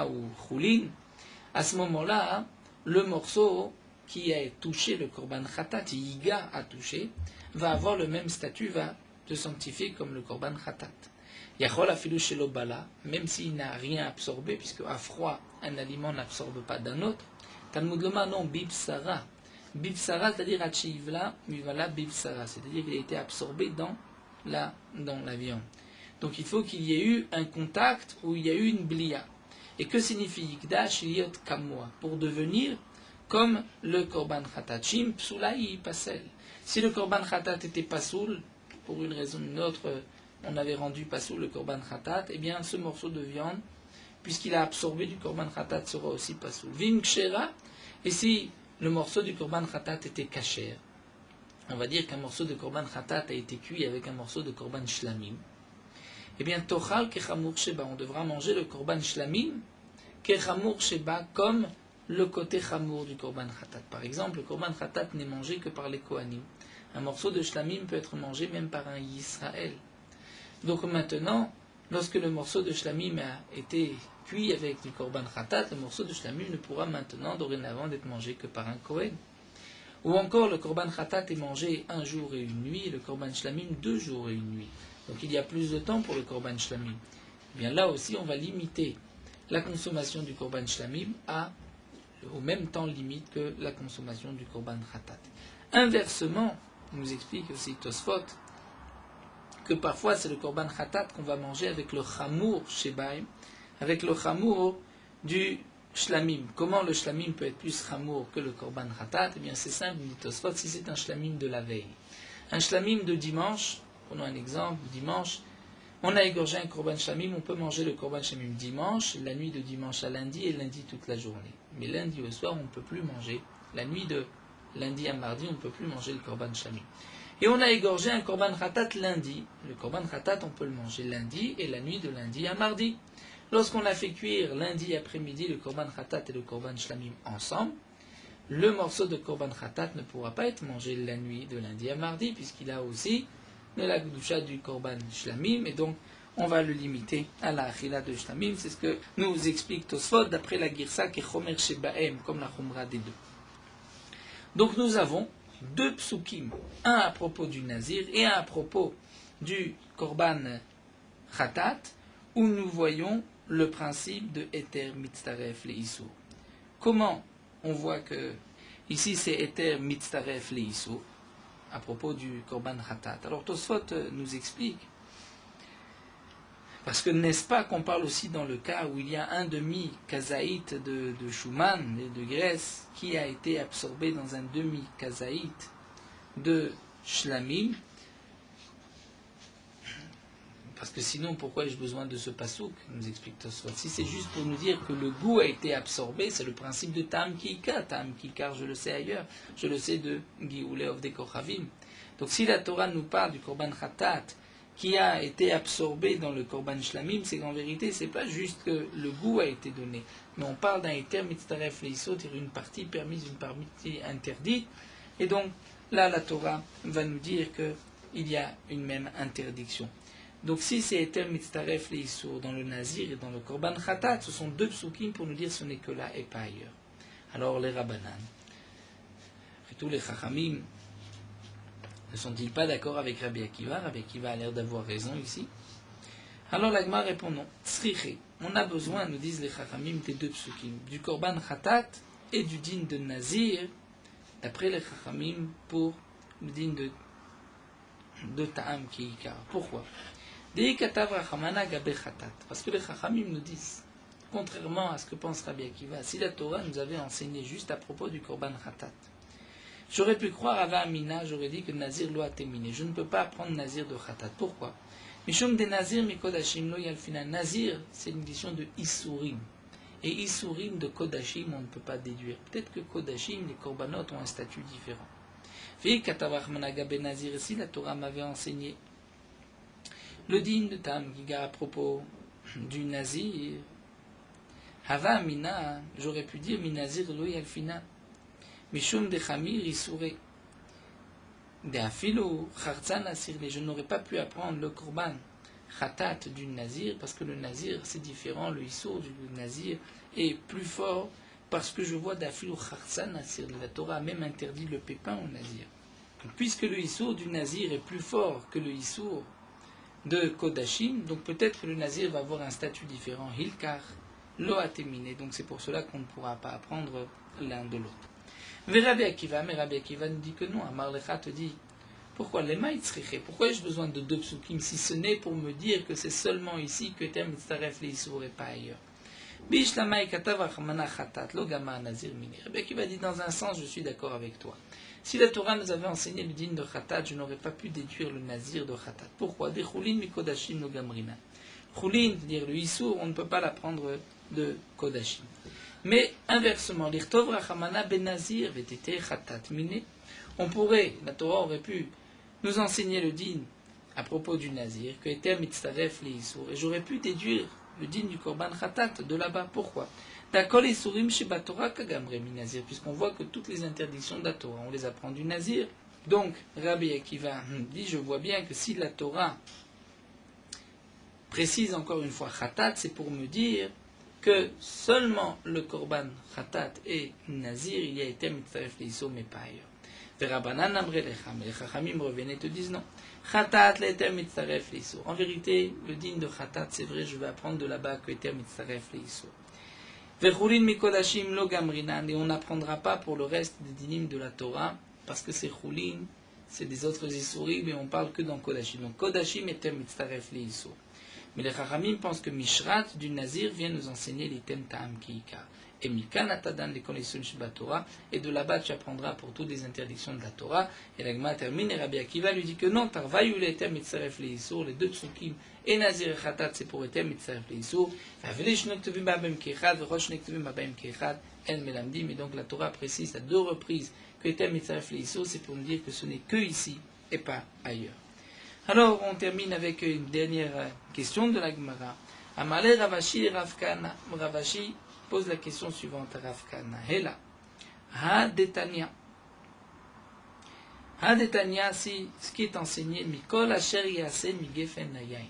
ou choulin, à ce moment-là, le morceau qui a touché le korban khatat, yiga a touché, va avoir le même statut, va se sanctifier comme le korban khatat. Yachol afilu shelo bala, même s'il n'a rien absorbé, puisque à froid, un aliment n'absorbe pas d'un autre. Talmud loma non bibsara. Bibsara, c'est-à-dire achivla, mivala bibsara, c'est-à-dire qu'il a été absorbé dans la viande. Donc il faut qu'il y ait eu un contact où il y a eu une blia. Et que signifie Yikdash Liot Kamwa? Pour devenir comme le korban khatat. Shim psulaï pasel. Si le korban khatat était pasoul, pour une raison ou une autre, on avait rendu pasoul le korban khatat, eh bien ce morceau de viande, puisqu'il a absorbé du korban khatat, sera aussi pasoul. Vim kshera, et si le morceau du korban khatat était kasher, on va dire qu'un morceau de korban khatat a été cuit avec un morceau de korban shlamim, eh bien tochal kechamour sheba, on devra manger le korban shlamim kechamour sheba, comme le côté chamour du korban khatat. Par exemple, le korban khatat n'est mangé que par les kohanim. Un morceau de shlamim peut être mangé même par un Yisraël. Donc maintenant, lorsque le morceau de shlamim a été cuit avec du korban khatat, le morceau de shlamim ne pourra maintenant, dorénavant, être mangé que par un kohen. Ou encore, le korban khatat est mangé un jour et une nuit, et le korban shlamim 2 jours et une nuit. Donc il y a plus de temps pour le korban shlamim. Eh bien là aussi, on va limiter la consommation du korban shlamim au même temps limite que la consommation du korban khatat. Inversement, nous explique aussi Tosfot, que parfois c'est le korban khatat qu'on va manger avec le chamour shebaim, avec le chamour du shlamim. Comment le shlamim peut être plus chamour que le korban khatat? Eh bien c'est simple, dit Tosfot, si c'est un shlamim de la veille. Un shlamim de dimanche, prenons un exemple, dimanche, on a égorgé un korban shlamim, on peut manger le korban shlamim dimanche, la nuit de dimanche à lundi et lundi toute la journée. Mais lundi au soir, on ne peut plus manger. La nuit de lundi à mardi, on ne peut plus manger le korban shlamim. Et on a égorgé un korban khatat lundi. Le korban khatat, on peut le manger lundi et la nuit de lundi à mardi. Lorsqu'on a fait cuire lundi après-midi le korban khatat et le korban shlamim ensemble, le morceau de korban khatat ne pourra pas être mangé la nuit de lundi à mardi, puisqu'il a aussi de la gdusha du korban shlamim, et donc on va le limiter à la achila de shlamim. C'est ce que nous explique Tosfot d'après la girsa qui est chomer shebaem, comme la chumra des deux. Donc nous avons 2 psukim, un à propos du nazir et un à propos du korban khatat, où nous voyons le principe de Eter Mitztaref le Issur. Comment on voit que ici c'est Eter Mitztaref le Issur à propos du korban khatat? Alors Tosfot nous explique, parce que n'est-ce pas qu'on parle aussi dans le cas où il y a un demi-kazaït de Shuman et de graisse qui a été absorbé dans un demi-kazaït de shlamim, parce que sinon pourquoi ai-je besoin de ce pasouk, nous explique Tosfot. Si c'est juste pour nous dire que le goût a été absorbé, c'est le principe de Tam Kikar. Tam Kikar, je le sais ailleurs, je le sais de Giuleov de Kochavim. Donc si la Torah nous parle du korban khatat qui a été absorbé dans le korban shlamim, c'est qu'en vérité, c'est pas juste que le goût a été donné, mais on parle d'un eter mitzaref leisot, une partie permise, une partie interdite, et donc là, la Torah va nous dire qu'il y a une même interdiction. Donc si c'est eter mitzaref leisot dans le nazir et dans le korban khatat, ce sont 2 psukim pour nous dire ce n'est que là et pas ailleurs. Alors les rabbanan, et tous les chachamim, ne sont-ils pas d'accord avec Rabbi Akiva? Rabbi Akiva a l'air d'avoir raison ici. Alors la Gemara répond non. Tzriche, on a besoin, nous disent les Chachamim, des 2 psukim, du korban khatat et du din de nazir, d'après les Chachamim, pour le din de ta'am ki ikar. Pourquoi? Parce que les Chachamim nous disent, contrairement à ce que pense Rabbi Akiva, si la Torah nous avait enseigné juste à propos du korban khatat, j'aurais pu croire à Amina, j'aurais dit que Nazir lo a terminé. Je ne peux pas prendre Nazir de Khatat. Pourquoi? Mishum de Nazir mi Kodashim lo yalfina. Nazir, c'est une édition de Isurim. Et Isurim de Kodashim, on ne peut pas déduire. Peut-être que Kodashim, les Korbanot, ont un statut différent. Fi katavach managa ben Nazir, si la Torah m'avait enseigné le din de Tam Giga à propos du Nazir, Hava Amina, j'aurais pu dire mi Nazir lo yalfina. Mishum de Chamir Isouré. De'afilu Khartzan Nasir, mais je n'aurais pas pu apprendre le Korban Khatat du Nazir, parce que le Nazir c'est différent, le Issour du Nazir est plus fort, parce que je vois De'afilu Khartzan Nasir, la Torah a même interdit le pépin au Nazir. Donc, puisque le Issour du Nazir est plus fort que le Issour de Kodashim, donc peut-être que le Nazir va avoir un statut différent, Hilkar, Lo Atemine, donc c'est pour cela qu'on ne pourra pas apprendre l'un de l'autre. Mais Rabbi Akiva nous dit que non. Amar Lecha te dit, pourquoi les maïtzriché? Pourquoi ai-je besoin de 2 psukim si ce n'est pour me dire que c'est seulement ici que Ter mitzaref leisur et pas ailleurs? Bishlamai katav achmana chatat lo gama nazir mini. Rabbi Akiva dit dans un sens, je suis d'accord avec toi. Si la Torah nous avait enseigné le din de chatat, je n'aurais pas pu déduire le nazir de chatat. Pourquoi? Des chulin mikodashim lo gamrina. Chulin, c'est-à-dire le isur, on ne peut pas l'apprendre de kodashim. Mais inversement, l'irtov rachamana ben nazir vetete chatat mine. On pourrait, la Torah aurait pu nous enseigner le din à propos du nazir, que eter mitzaref le isur, et j'aurais pu déduire le din du korban chatat de là-bas. Pourquoi? Dakol isurim sheba Torah kagamre mi nazir, puisqu'on voit que toutes les interdictions de la Torah, on les apprend du nazir. Donc, Rabbi Akiva dit, je vois bien que si la Torah précise encore une fois chatat, c'est pour me dire que seulement le korban chatat et nazir, il y a été mitzaref leisur, mais pas ailleurs. Verabanan amre lecha, mais les chachamim revenaient et te disent non. Chatat l'eter mitzaref leisur. En vérité, le din de chatat, c'est vrai, je vais apprendre de là-bas que eter mitzaref leisur. Vechulin mikodashim lo gamrinan, et on n'apprendra pas pour le reste des dinim de la Torah, parce que c'est chulin, c'est des autres isurim, mais on parle que dans kodashim. Donc kodashim eter mitzaref leisur. Mais les Chachamim pensent que Mishrat du Nazir vient nous enseigner les thèmes Ta'am Kiika. Et Mikan Atadan les connaissances Shiba Torah, et de là-bas tu apprendras pour toutes les interdictions de la Torah. Et l'Agma termine, et Rabbi Akiva lui dit que non, Tarvayu le Eter Mitzaref le Isur, les 2 tsukim, et Nazir et Khatat c'est pour Eter Mitzaref le Isur. Favelish Nektuvim Babem Kechad, Rosh Nektuvim Babem Kechad, El Melamdim. Et donc la Torah précise à 2 reprises que Eter Mitzaref le Isur, c'est pour nous dire que ce n'est que ici et pas ailleurs. Alors, on termine avec une dernière question de la Gemara. Amalé Ravashi et Ravkana. Ravashi pose la question suivante à Ravkana. Hela. Ha-detania. Ha-detania, si ce qui est enseigné, Mikol Asher Yase Migefen Nayain.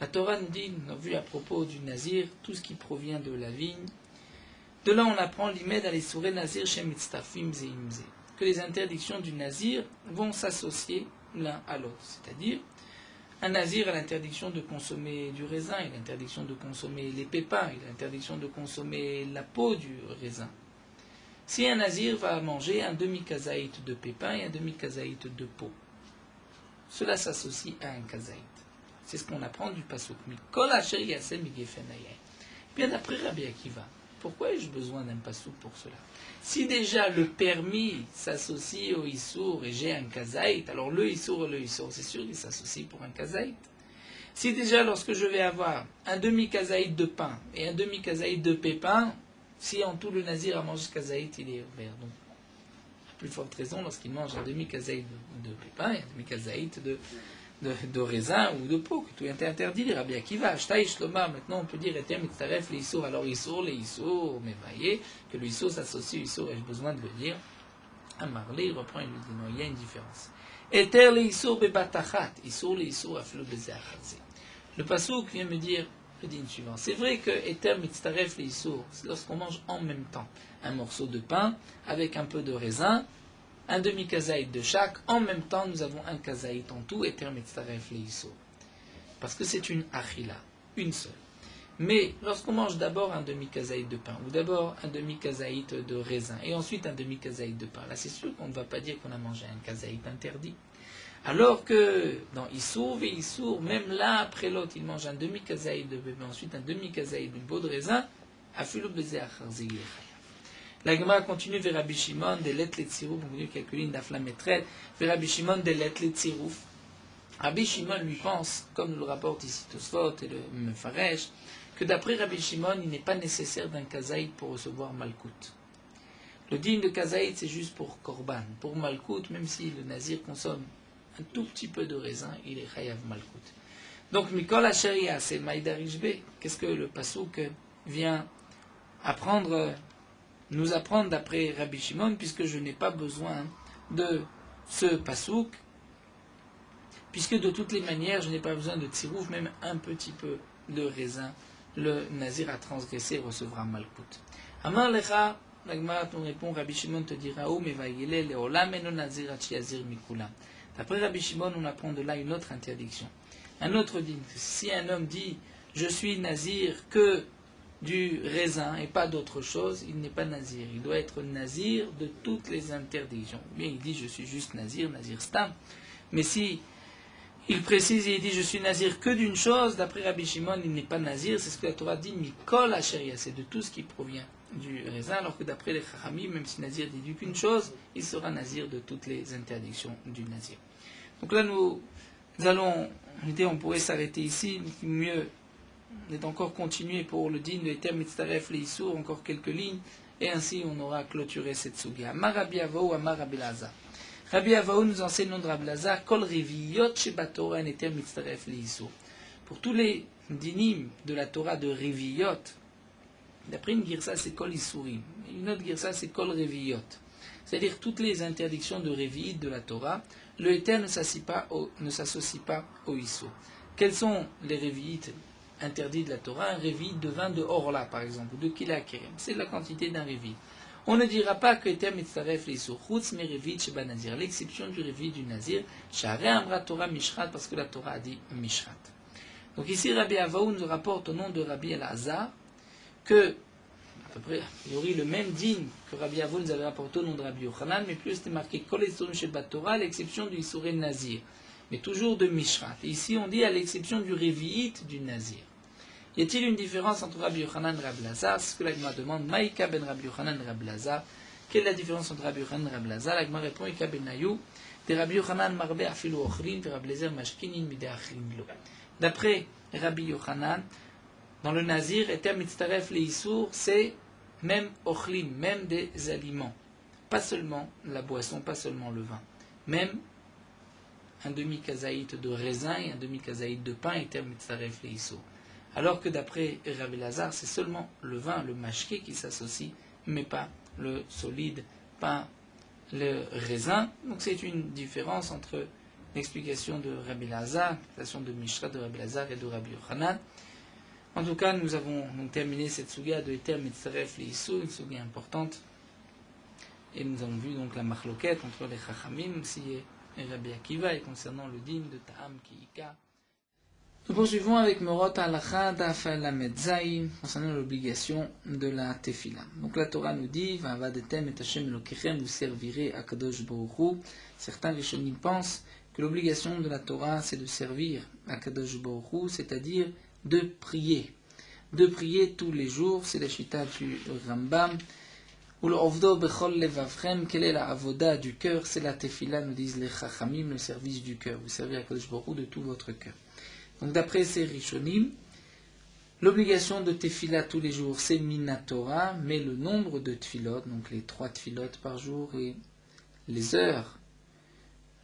La Torah nous dit, nous avons vu à propos du Nazir, tout ce qui provient de la vigne. De là, on apprend l'imed à l'Issouré Nazir chez Mitztafim Zeimze. Que les interdictions du Nazir vont s'associer l'un à l'autre. C'est-à-dire, un nazir a l'interdiction de consommer du raisin, il a l'interdiction de consommer les pépins, il a l'interdiction de consommer la peau du raisin. Si un nazir va manger un demi-kazaït de pépins et un demi-kazaït de peau, cela s'associe à un kazaït. C'est ce qu'on apprend du pasuk. Bien d'après Rabbi Akiva, pourquoi ai-je besoin d'un pasuk pour cela? Si déjà le permis s'associe au issour et j'ai un kazaït, alors le issour, c'est sûr qu'il s'associe pour un kazaït. Si déjà lorsque je vais avoir un demi-kazaït de pain et un demi-kazaït de pépin, si en tout le nazir a mangé ce kazaït, il est ouvert. Donc, à plus forte raison, lorsqu'il mange un demi-kazaït de pépin et un demi-kazaït de raisin ou de peau, que tout est interdit, les Rabbi Akiva, Shtaï Shloma, maintenant on peut dire Eter Mitzaref les Issour, alors Issour, les Issour, mais voyez que le Issour s'associe au Issour, et j'ai besoin de le dire. Amarlé, il reprend, il lui dit non, il y a une différence. Eter les Issour bebatachat, Issour les Issour aflo bezeachatze. Le Passouk vient me dire le dîne suivant. C'est vrai que Eter Mitzaref les Issour, c'est lorsqu'on mange en même temps un morceau de pain avec un peu de raisin, un demi-kazaït de chaque, en même temps nous avons un kazaït en tout, et termitzaref leiso. Parce que c'est une achila, une seule. Mais lorsqu'on mange d'abord un demi-kazaït de pain, ou d'abord un demi-kazaït de raisin, et ensuite un demi-kazaït de pain, là c'est sûr qu'on ne va pas dire qu'on a mangé un kazaït interdit. Alors que dans Issour et Issour, même l'un après l'autre, il mange un demi-kazaït de bébé, ensuite un demi-kazaït de peau de raisin, afilu beze acharzegier. La Gemara continue vers Rabbi Shimon, des lettres les tzirouf, on continue quelques lignes d'Aflamétred, vers Rabbi Shimon, des lettres les tzirouf. Rabbi Shimon lui pense, comme nous le rapporte ici Tosfot et le Mefaresh, que d'après Rabbi Shimon, il n'est pas nécessaire d'un kazaït pour recevoir Malkout. Le digne de kazaït, c'est juste pour Korban. Pour Malkout, même si le nazir consomme un tout petit peu de raisin, il est chayav Malkout. Donc, Mikol Asheria, c'est Maïdarishbe. Qu'est-ce que le Passouk vient nous apprendre d'après Rabbi Shimon, puisque je n'ai pas besoin de ce pasouk, puisque de toutes les manières, je n'ai pas besoin de tsirouf, même un petit peu de raisin, le nazir a transgressé recevra malkout. Amar lecha, la Gemara nous répond, Rabbi Shimon te dira, oh, mais va yele leolam eno nazir achiazir mikulam. D'après Rabbi Shimon, on apprend de là une autre interdiction. Un autre dit, si un homme dit, je suis nazir que du raisin et pas d'autre chose, il n'est pas nazir. Il doit être nazir de toutes les interdictions. Bien, il dit, je suis juste nazir, nazir stam. Mais si il précise et il dit, je suis nazir que d'une chose, d'après Rabbi Shimon, il n'est pas nazir, c'est ce que la Torah dit, mikol asheria, c'est de tout ce qui provient du raisin, alors que d'après les Chachamim, même si nazir dit qu'une chose, il sera nazir de toutes les interdictions du nazir. Donc là, nous allons, on pourrait s'arrêter ici, mieux est encore continuer pour le din de Eter Mitzaref le Issour, encore quelques lignes, et ainsi on aura clôturé cette sugia. Amar Rabbi Avaou, Amar Rabbi Elazar. Rabbi Avaou nous enseigne nom de Rabbi Elazar, Kol Reviyot Sheba Torah en Eter Mitzaref le Issour. Pour tous les dinim de la Torah de Reviyot, d'après une girsa c'est Kol Issourim, une autre girsa c'est Kol Reviyot. C'est-à-dire toutes les interdictions de Reviyot de la Torah, le Eter ne s'associe pas au Issour. Quels sont les Reviyot interdit de la Torah? Un révit de vin de Orla, par exemple, ou de Kila Kerem. C'est la quantité d'un révit. On ne dira pas que Eter Mitzaref les Chutz, mais révit Sheba Nazir, l'exception du révit du Nazir, Share Amra Torah Mishrat, parce que la Torah a dit Mishrat. Donc ici, Rabbi Avaou nous rapporte au nom de Rabbi Elazar que, à peu près, a priori, le même digne que Rabbi Avaou nous avait rapporté au nom de Rabbi Yochanan, mais plus c'était marqué Kol Esurim Sheba Torah, l'exception du Issouré Nazir, mais toujours de Mishrat. Et ici, on dit à l'exception du révit du Nazir. Y a-t-il une différence entre Rabbi Yochanan et Rabbi Elazar? C'est ce que la Gemara demande. Maïka ben Rabbi Yochanan et Rabbi Elazar. Quelle est la différence entre Rabbi Yochanan et Rabbi Elazar? La Gemara répond Ika ben Nayou. De Rabbi Yochanan marbe afilu ochrin, de Rabbi Elazar mashkinin mide achrin lo. D'après Rabbi Yochanan, dans le Nazir, Eter mitzaref le Issour, c'est même ochlim, même des aliments. Pas seulement la boisson, pas seulement le vin. Même un demi-kazaït de raisin et un demi-kazaït de pain, Eter mitzaref le Issour. Alors que d'après Rabbi Elazar, c'est seulement le vin, le mashké qui s'associe, mais pas le solide, pas le raisin. Donc c'est une différence entre l'explication de Rabbi Elazar, l'explication de Mishra de Rabbi Elazar et de Rabbi Yochanan. En tout cas, nous avons donc terminé cette sugia de Eter Mitzaref le Issour, une sugia importante. Et nous avons vu donc la marloquette entre les Chachamim et Rabbi Akiva, et concernant le din de Ta'am Kiika. Nous poursuivons avec Morot Halacha Daf Lamed Zayin concernant l'obligation de la Tefila. Donc la Torah nous dit Va'avadetem et Hashem Elokechem, vous servirez à Kadosh Baruch Hu. Certains Rishonim pensent que l'obligation de la Torah c'est de servir à Kadosh Baruch Hu, c'est-à-dire de prier. De prier tous les jours, c'est la chita du Rambam. Ulovdo bechol levavchem, quelle est la avoda du cœur? C'est la Tefila, nous disent les Chachamim, le service du cœur. Vous servez à Kadosh Baruch Hu de tout votre cœur. Donc d'après ces Rishonim, l'obligation de Tefila tous les jours, c'est Minatora, mais le nombre de Tfilot, donc les 3 Tfilot par jour, et les heures,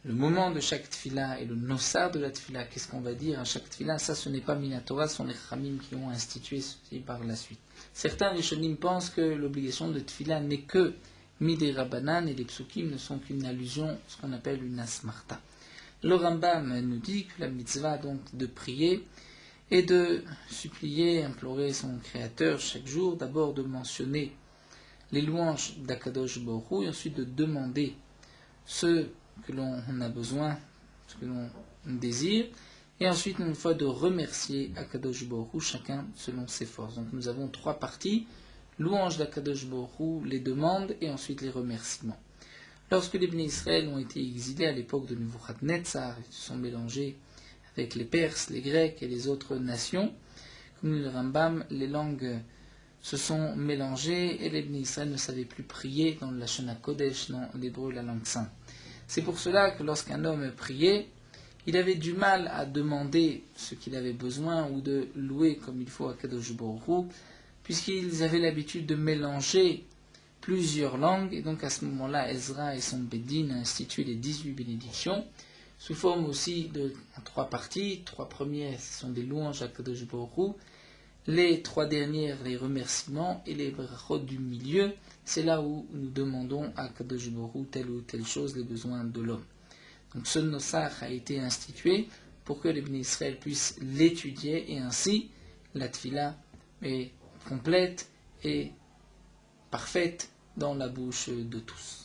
le moment de chaque Tfila et le Nossar de la Tfila, qu'est-ce qu'on va dire à chaque Tfila? Ça, ce n'est pas Minatora, ce sont les Chachamim qui ont institué ceci par la suite. Certains Rishonim pensent que l'obligation de Tfila n'est que Midei Rabbanan, et les Psukim ne sont qu'une allusion, ce qu'on appelle une Asmarta. Le Rambam nous dit que la mitzvah donc de prier et de supplier, implorer son Créateur chaque jour, d'abord de mentionner les louanges d'Akadosh Baruch Hu et ensuite de demander ce que l'on a besoin, ce que l'on désire, et ensuite une fois de remercier Akadosh Baruch Hu, chacun selon ses forces. Donc nous avons 3 parties, louanges d'Akadosh Baruch Hu, les demandes et ensuite les remerciements. Lorsque les Bnei Israël ont été exilés à l'époque de Nebuchadnezzar, ils se sont mélangés avec les Perses, les Grecs et les autres nations, comme dit le Rambam, les langues se sont mélangées et les Bnei Israël ne savaient plus prier dans le Lashon HaKodesh, dans l'hébreu, la langue sainte. C'est pour cela que lorsqu'un homme priait, il avait du mal à demander ce qu'il avait besoin ou de louer comme il faut à Kadosh Baruch Hu, puisqu'ils avaient l'habitude de mélanger plusieurs langues, et donc à ce moment-là, Ezra et son Bédine instituent les 18 bénédictions, sous forme aussi de 3 parties. 3 premières, ce sont des louanges à Kadosh Baruch Hu, Les 3 dernières, les remerciements, et les brachot du milieu, c'est là où nous demandons à Kadosh Baruch Hu telle ou telle chose, les besoins de l'homme. Donc ce Nosach a été institué pour que les Bnei Israël puissent l'étudier, et ainsi la Tfila est complète et parfaite dans la bouche de tous.